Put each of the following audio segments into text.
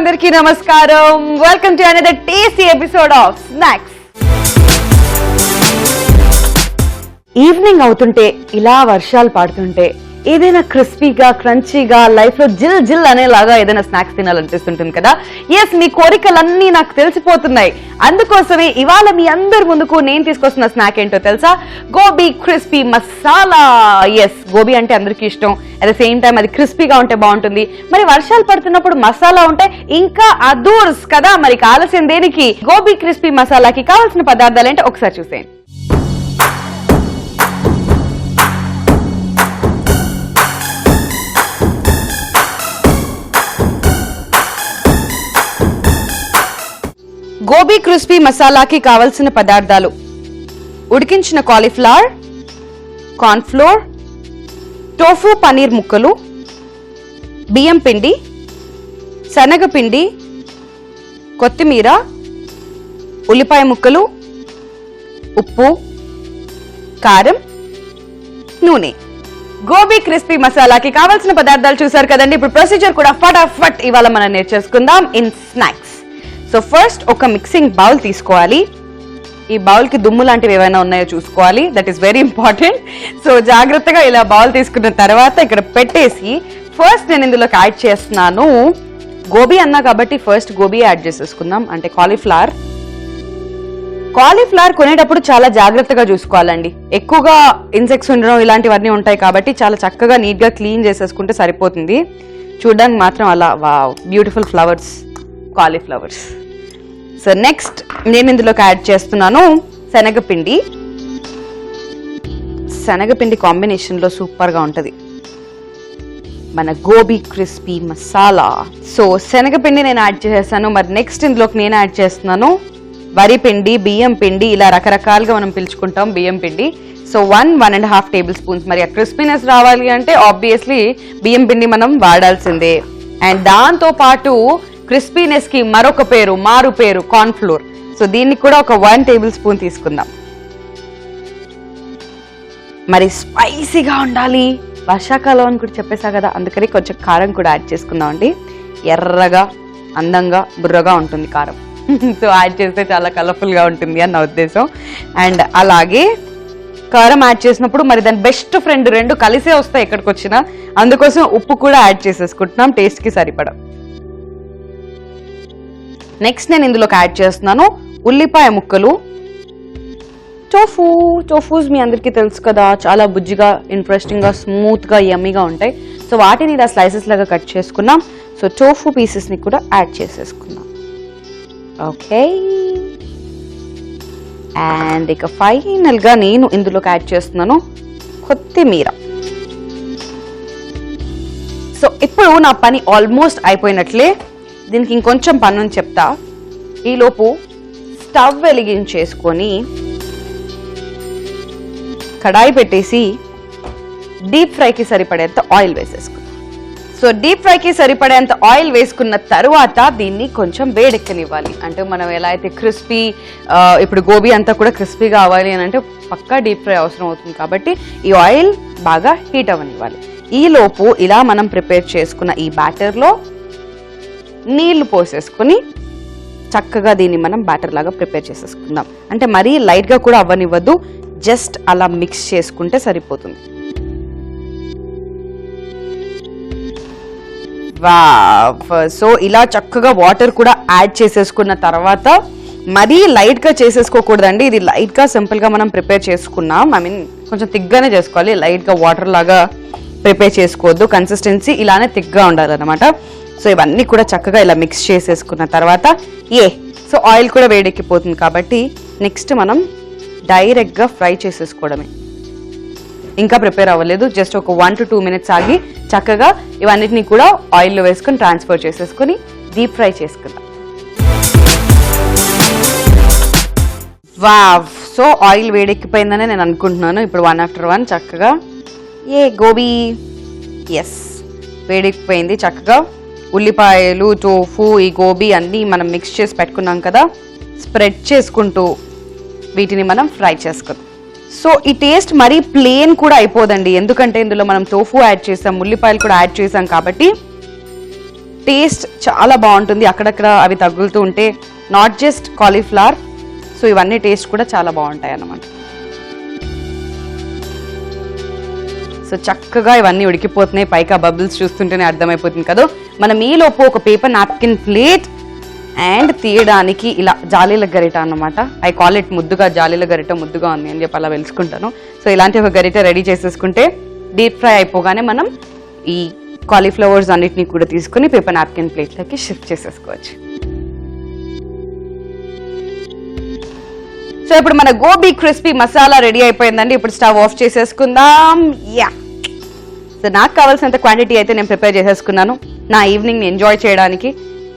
Andarki Namaskaram. Welcome to another tasty episode of Snacks. Evening అవుతుంటే ఇలా వర్షాలు పడుతుంటే ఏదైనా క్రిస్పీగా క్రంచీగా లైఫ్ లో జిల్ జిల్ అనేలాగా ఏదైనా స్నాక్స్ తినాలనిపిస్తుంటుంది కదా. ఎస్, మీ కోరికలన్నీ నాకు తెలిసిపోతున్నాయి. అందుకోసమే ఇవాళ మీ అందరి ముందుకు నేను తీసుకొస్తున్న స్నాక్ ఏంటో తెలుసా? గోబీ క్రిస్పీ మసాలా. ఎస్, గోబీ అంటే అందరికీ ఇష్టం. అట్ ద సేమ్ టైం అది క్రిస్పీగా ఉంటే బాగుంటుంది. మరి వర్షాలు పడుతున్నప్పుడు మసాలా ఉంటే ఇంకా అదూర్స్ కదా. మరి కావాల్సిన దేనికి? గోబీ క్రిస్పీ మసాలాకి కావాల్సిన పదార్థాలు ఏంటో ఒకసారి చూసేయండి. గోబీ క్రిస్పీ మసాలాకి కావలసిన పదార్థాలు: ఉడికించిన cauliflower, corn flour, tofu paneer ముక్కలు, బియ్యం పిండి, శనగపిండి, కొత్తిమీర, ఉల్లిపాయ ముక్కలు, ఉప్పు, కారం, నూనె. గోబీ క్రిస్పీ మసాలాకి కావాల్సిన పదార్థాలు చూసారు కదండి. ఇప్పుడు ప్రొసీజర్ కూడా ఫటాఫట్ ఇవాళ మనం నేర్చేసుకుందాం ఇన్ స్నాక్స్. సో ఫస్ట్ ఒక మిక్సింగ్ బౌల్ తీసుకోవాలి. ఈ బౌల్ కి దుమ్ము లాంటివి ఏమైనా ఉన్నాయో చూసుకోవాలి. That is very important. So జాగ్రత్తగా ఇలా బౌల్ తీసుకున్న తర్వాత ఇక్కడ పెట్టేసి ఫస్ట్ నేను ఇందులోకి యాడ్ చేస్తున్నాను గోబీ అన్నా కాబట్టి ఫస్ట్ గోబీ యాడ్ చేసేసుకుందాం, అంటే కాలీఫ్లవర్. కాలీఫ్లవర్ కొనేటప్పుడు చాలా జాగ్రత్తగా చూసుకోవాలండి. ఎక్కువగా ఇన్సెక్ట్స్ ఉండడం ఇలాంటివన్నీ ఉంటాయి కాబట్టి చాలా చక్కగా నీట్ గా క్లీన్ చేసేసుకుంటే సరిపోతుంది. చూడడానికి మాత్రం అలా wow, beautiful flowers, cauliflowers. So next నేను ఇందులోకి యాడ్ చేస్తున్నాను శనగపిండి. శనగపిండి కాంబినేషన్ లో సూపర్ గా ఉంటది మన గోబీ క్రిస్పీ మసాలా. సో శనగపిండి నేను యాడ్ చేసేస్తాను. మరి నెక్స్ట్ ఇందులోకి నేను యాడ్ చేస్తున్నాను వరి పిండి, బియ్యం పిండి, ఇలా రకరకాలుగా మనం పిలుచుకుంటాం బియ్యం పిండి. So 1.5 table spoons. మరి ఆ క్రిస్పీనెస్ రావాలి అంటే ఆబ్వియస్లీ బియ్యం పిండి మనం వాడాల్సిందే. అండ్ దాంతో పాటు క్రిస్పీనెస్ కి మరొక పేరు, మారు పేరు కార్న్ ఫ్లోర్. సో దీన్ని కూడా ఒక 1 టేబుల్ స్పూన్ తీసుకుందాం. మరి స్పైసీగా ఉండాలి, వర్షాకాలం అని కూడా చెప్పేసా కదా, అందుకని కొంచెం కారం కూడా యాడ్ చేసుకుందాం అండి. ఎర్రగా అందంగా బుర్రగా ఉంటుంది కారం. సో యాడ్ చేస్తే చాలా కలర్ఫుల్ గా ఉంటుంది అని నా ఉద్దేశం. అండ్ అలాగే కారం యాడ్ చేసినప్పుడు మరి దాని బెస్ట్ ఫ్రెండ్ రెండు కలిసే వస్తాయి ఎక్కడికి వచ్చినా. అందుకోసం ఉప్పు కూడా యాడ్ చేసేసుకుంటున్నాం టేస్ట్ కి సరిపడా. నెక్స్ట్ నేను ఇందులోకి యాడ్ చేస్తున్నాను ఉల్లిపాయ ముక్కలు, టోఫూస్ మీ అందరికీ తెలుసు కదా, చాలా బుజ్జిగా, ఇంట్రెస్టింగ్ గా, స్మూత్ గా, యమ్మీగా ఉంటాయి. సో వాటిని ఇలా స్లైసెస్ లాగా కట్ చేసుకున్నాం. సో టోఫు పీసెస్ ని కూడా యాడ్ చేసేసుకున్నాం. ఓకే, అండ్ ఇక ఫైనల్ గా నేను ఇందులోకి యాడ్ చేస్తున్నాను కొత్తిమీర. సో ఇప్పుడు నా పని ఆల్మోస్ట్ అయిపోయినట్లే. దీనికి ఇంకొంచెం పని అని చెప్తా. ఈలోపు స్టవ్ వెలిగించేసుకొని కడాయి పెట్టేసి డీప్ ఫ్రైకి సరిపడేంత ఆయిల్ వేసేసుకుందాం. సో డీప్ ఫ్రైకి సరిపడేంత ఆయిల్ వేసుకున్న తర్వాత దీన్ని కొంచెం వేడెక్కనివ్వాలి. అంటే మనం ఎలా అయితే క్రిస్పీ, ఇప్పుడు గోబీ అంతా కూడా క్రిస్పీగా అవ్వాలి అని అంటే పక్కా డీప్ ఫ్రై అవసరం అవుతుంది కాబట్టి ఈ ఆయిల్ బాగా హీట్ అవ్వనివ్వాలి. ఈలోపు ఇలా మనం ప్రిపేర్ చేసుకున్న ఈ బ్యాటర్లో నీళ్లు పోసేసుకుని చక్కగా దీన్ని మనం బ్యాటర్ లాగా ప్రిపేర్ చేసేసుకుందాం. అంటే మరీ లైట్ గా కూడా అవ్వనివ్వద్దు, జస్ట్ అలా మిక్స్ చేసుకుంటే సరిపోతుంది. సో ఇలా చక్కగా వాటర్ కూడా యాడ్ చేసేసుకున్న తర్వాత మరీ లైట్ గా చేసేసుకోకూడదండి. ఇది లైట్ గా సింపుల్ గా మనం ప్రిపేర్ చేసుకున్నాం. ఐ మీన్ కొంచెం థిక్గానే చేసుకోవాలి, లైట్ గా వాటర్ లాగా ప్రిపేర్ చేసుకోవద్దు. కన్సిస్టెన్సీ ఇలానే థిక్గా ఉండాలన్నమాట. సో ఇవన్నీ కూడా చక్కగా ఇలా మిక్స్ చేసేసుకున్న తర్వాత సో ఆయిల్ కూడా వేడెక్కిపోతుంది కాబట్టి నెక్స్ట్ మనం డైరెక్ట్గా ఫ్రై చేసేసుకోవడమే. ఇంకా ప్రిపేర్ అవ్వలేదు, జస్ట్ ఒక 1 to 2 minutes ఆగి చక్కగా ఇవన్నిటిని కూడా ఆయిల్లో వేసుకొని ట్రాన్స్ఫర్ చేసేసుకొని డీప్ ఫ్రై చేసుకుందాం. వావ్, సో ఆయిల్ వేడెక్కిపోయిందనే నేను అనుకుంటున్నాను. ఇప్పుడు 1 after 1 చక్కగా గోబీ వేడెక్కిపోయింది. చక్కగా ఉల్లిపాయలు, టోఫు, ఈ గోబీ అన్నీ మనం మిక్స్ చేసి పెట్టుకున్నాం కదా, స్ప్రెడ్ చేసుకుంటూ వీటిని మనం ఫ్రై చేసుకుందాం. సో ఈ టేస్ట్ మరీ ప్లేన్ కూడా అయిపోదండి, ఎందుకంటే ఇందులో మనం టోఫు యాడ్ చేసాం, ఉల్లిపాయలు కూడా యాడ్ చేసాం కాబట్టి టేస్ట్ చాలా బాగుంటుంది. అక్కడక్కడ అవి తగులుతూ ఉంటే నాట్ జస్ట్ కాలీఫ్లవర్, సో ఇవన్నీ టేస్ట్ కూడా చాలా బాగుంటాయి అన్నమాట. సో చక్కగా ఇవన్నీ ఉడికిపోతున్నాయి. పైగా బబుల్స్ చూస్తుంటేనే అర్థమైపోతుంది కదా. మనం ఈలోపు ఒక పేపర్ నాప్కిన్ ప్లేట్ అండ్ తీయడానికి ఇలా జాలీల గరిట అన్నమాట. ఐ కాల్ ఇట్ ముద్దుగా, జాలీల గరిట ముద్దుగా ఉంది అని చెప్పి అలా వెలుసుకుంటాను. సో ఇలాంటి ఒక గరిట రెడీ చేసేసుకుంటే డీప్ ఫ్రై అయిపోగానే మనం ఈ కాలీఫ్లవర్స్ అన్నిటిని కూడా తీసుకుని పేపర్ నాప్కిన్ ప్లేట్లోకి షిఫ్ట్ చేసేసుకోవచ్చు. సో ఇప్పుడు మన గోబీ క్రిస్పీ మసాలా రెడీ అయిపోయిందండి. ఇప్పుడు స్టవ్ ఆఫ్ చేసేసుకుందాం. యా, సో నాకు కావాల్సినంత క్వాంటిటీ అయితే నేను ప్రిపేర్ చేసేసుకున్నాను నా ఈవినింగ్ ఎంజాయ్ చేయడానికి.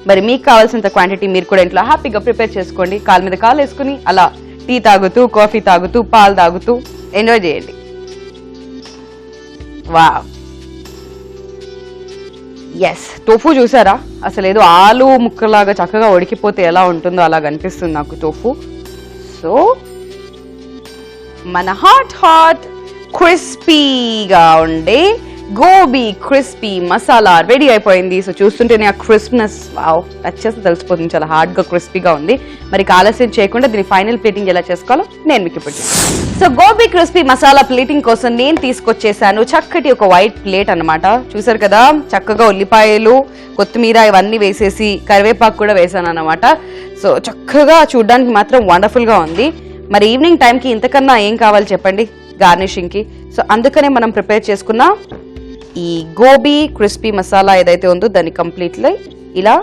మరి మీకు కావాల్సినంత క్వాంటిటీ మీరు కూడా ఇంట్లో హ్యాపీగా ప్రిపేర్ చేసుకోండి. కాలు మీద కాలు వేసుకుని అలా టీ తాగుతూ, కాఫీ తాగుతూ, పాలు తాగుతూ ఎంజాయ్ చేయండి. వావ్, ఎస్, టోఫు చూసారా? అసలు ఏదో ఆలు ముక్కలాగా చక్కగా ఉడికిపోతే ఎలా ఉంటుందో అలా కనిపిస్తుంది నాకు టోఫు. సో మన హాట్ క్రిస్పీగా ఉండే గోబీ క్రిస్పీ మసాలా రెడీ అయిపోయింది. సో చూస్తుంటేనే ఆ క్రిస్ప్నెస్ టచ్ చేస్తే తెలిసిపోతుంది, చాలా హార్డ్గా క్రిస్పీగా ఉంది. మరి ఆలస్యం చేయకుండా దీని ఫైనల్ ప్లేటింగ్ ఎలా చేసుకోవాలో నేను మీకు ఇప్పుడు. So gobi crispy masala plating కోసం నేను తీసుకొచ్చేసాను చక్కటి ఒక వైట్ ప్లేట్ అన్నమాట. చూసారు కదా, చక్కగా ఉల్లిపాయలు, కొత్తిమీర ఇవన్నీ వేసేసి కరివేపాకు కూడా వేసాను అన్నమాట. సో చక్కగా చూడడానికి మాత్రం వండర్ఫుల్ గా ఉంది. మరి ఈవినింగ్ టైంకి ఇంతకన్నా ఏం కావాలి చెప్పండి గార్నిషింగ్ కి. సో అందుకనే మనం ప్రిపేర్ చేసుకున్న ఈ గోబీ క్రిస్పీ మసాలా ఏదైతే ఉందో దాన్ని కంప్లీట్లీ ఇలా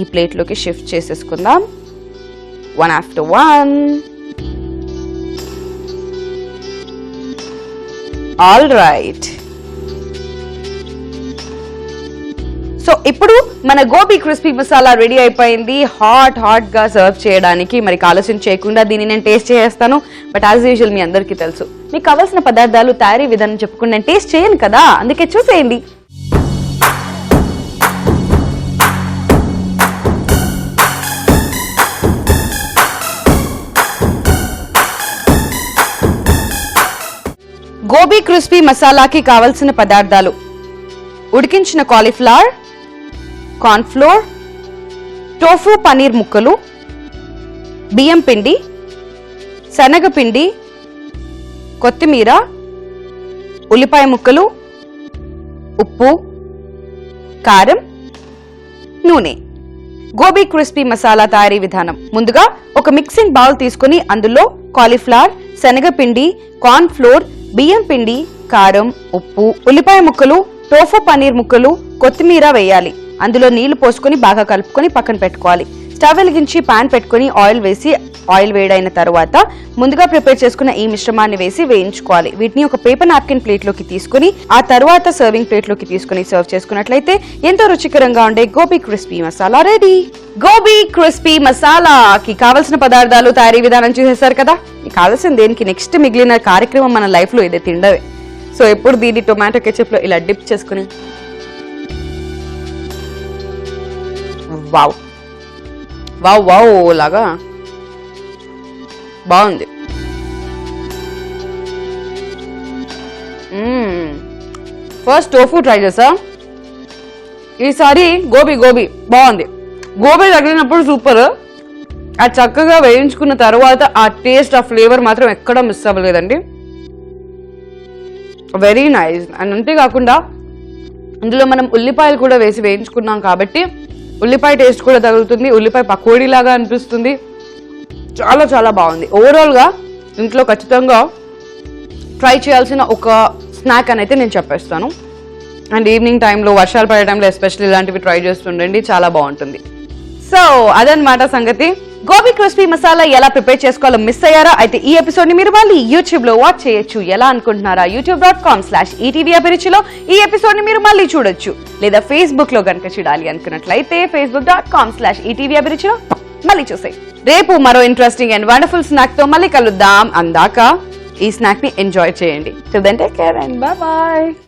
ఈ ప్లేట్లోకి షిఫ్ట్ చేసేసుకుందాం, one after one. All right, so ఇప్పుడు మన గోబీ క్రిస్పీ మసాలా రెడీ అయిపోయింది హాట్ గా సర్వ్ చేయడానికి. మరి ఆలస్యం చేయకుండా దీన్ని నేను టేస్ట్ చేస్తాను. బట్ యాజ్ యూజువల్ మీ అందరికీ తెలుసు, మీకు కావాల్సిన పదార్థాలు, తయారీ విధానం చెప్పుకుని నేను టేస్ట్ చేయను కదా, అందుకే చూసేయండి. గోబీ క్రిస్పీ మసాలాకి కావలసిన పదార్థాలు: ఉడికించిన కాలీఫ్లవర్, కార్న్ఫ్లోర్, టోఫు పనీర్ ముక్కలు, బియ్యం పిండి, శనగపిండి, కొత్తిమీర, ఉల్లిపాయ ముక్కలు, ఉప్పు, కారం, నూనె. గోబీ క్రిస్పీ మసాలా తయారీ విధానం: ముందుగా ఒక మిక్సింగ్ బౌల్ తీసుకుని అందులో కాలీఫ్లవర్, శనగపిండి, కార్న్ఫ్లోర్, బియ్యం పిండి, కారం, ఉప్పు, ఉల్లిపాయ ముక్కలు, టోఫు పనీర్ ముక్కలు, కొత్తిమీర వేయాలి. అందులో నీళ్లు పోసుకొని బాగా కలుపుకొని పక్కన పెట్టుకోవాలి. స్టవ్ వెలిగించి పాన్ పెట్టుకుని ఆయిల్ వేసి, ఆయిల్ వేడైన తర్వాత ముందుగా ప్రిపేర్ చేసుకున్న ఈ మిశ్రమాన్ని వేసి వేయించుకోవాలి. వీటిని ఒక పేపర్ నాప్కిన్ ప్లేట్లోకి తీసుకుని ఆ తర్వాత సర్వింగ్ ప్లేట్లోకి తీసుకుని సర్వ్ చేసుకున్నట్లయితే ఎంతో రుచికరంగా ఉండే gobi crispy masala ready. Gobi crispy మసాలాకి కావలసిన పదార్థాలు, తయారీ విధానం చూసేశారు కదా. కావాల్సిన దేనికి నెక్స్ట్ మిగిలిన కార్యక్రమం మన లైఫ్ లో ఇదే, తిండవే. సో ఎప్పుడు దీన్ని టొమాటో కెచప్ లో ఇలా డిప్ చేసుకుని వావ్ వావ్ వావ్ లాగా బాగుంది. ఫస్ట్ టోఫు ట్రై చేసా, ఈసారి గోబీ బాగుంది. గోబీ తగిలినప్పుడు సూపర్, అది చక్కగా వేయించుకున్న తర్వాత ఆ టేస్ట్, ఆ ఫ్లేవర్ మాత్రం ఎక్కడా మిస్ అవ్వలేదండి. Very nice. అండ్ అంతేకాకుండా ఇందులో మనం ఉల్లిపాయలు కూడా వేసి వేయించుకున్నాం కాబట్టి ఉల్లిపాయ టేస్ట్ కూడా తగులుతుంది, ఉల్లిపాయ పకోడీ లాగా అనిపిస్తుంది. చాలా చాలా బాగుంది. ఓవరాల్గా ఇంట్లో ఖచ్చితంగా ట్రై చేయాల్సిన ఒక స్నాక్ అని అయితే నేను చెప్పేస్తాను. అండ్ ఈవినింగ్ టైంలో, వర్షాలు పడే టైంలో ఎస్పెషల్లీ ఇలాంటివి ట్రై చేస్తుండండి, చాలా బాగుంటుంది. సో అదనమాట సంగతి. గోబీ క్రిస్పీ మసాలా ఎలా ప్రిపేర్ చేసుకోవాలో మిస్ అయ్యారా? అయితే ఈ ఎపిసోడ్ ని మీరు మళ్ళీ యూట్యూబ్ లో వాచ్ చేయొచ్చు. ఎలా అనుకుంటున్నారా? youtube.com/ETV అభిరుచిలో ఈ ఎపిసోడ్ ని మీరు మళ్ళీ చూడొచ్చు. లేదా ఫేస్బుక్ లో గనుక చూడాలి అనుకున్నట్లయితే facebook.com/ETV అభిరుచిలో మళ్ళీ చూసాయి. రేపు మరో ఇంట్రెస్టింగ్ అండ్ వండర్ఫుల్ స్నాక్ తో మళ్ళీ కలుద్దాం. అందాక ఈ స్నాక్ ని ఎంజాయ్ చేయండి. Till then, take care and bye bye.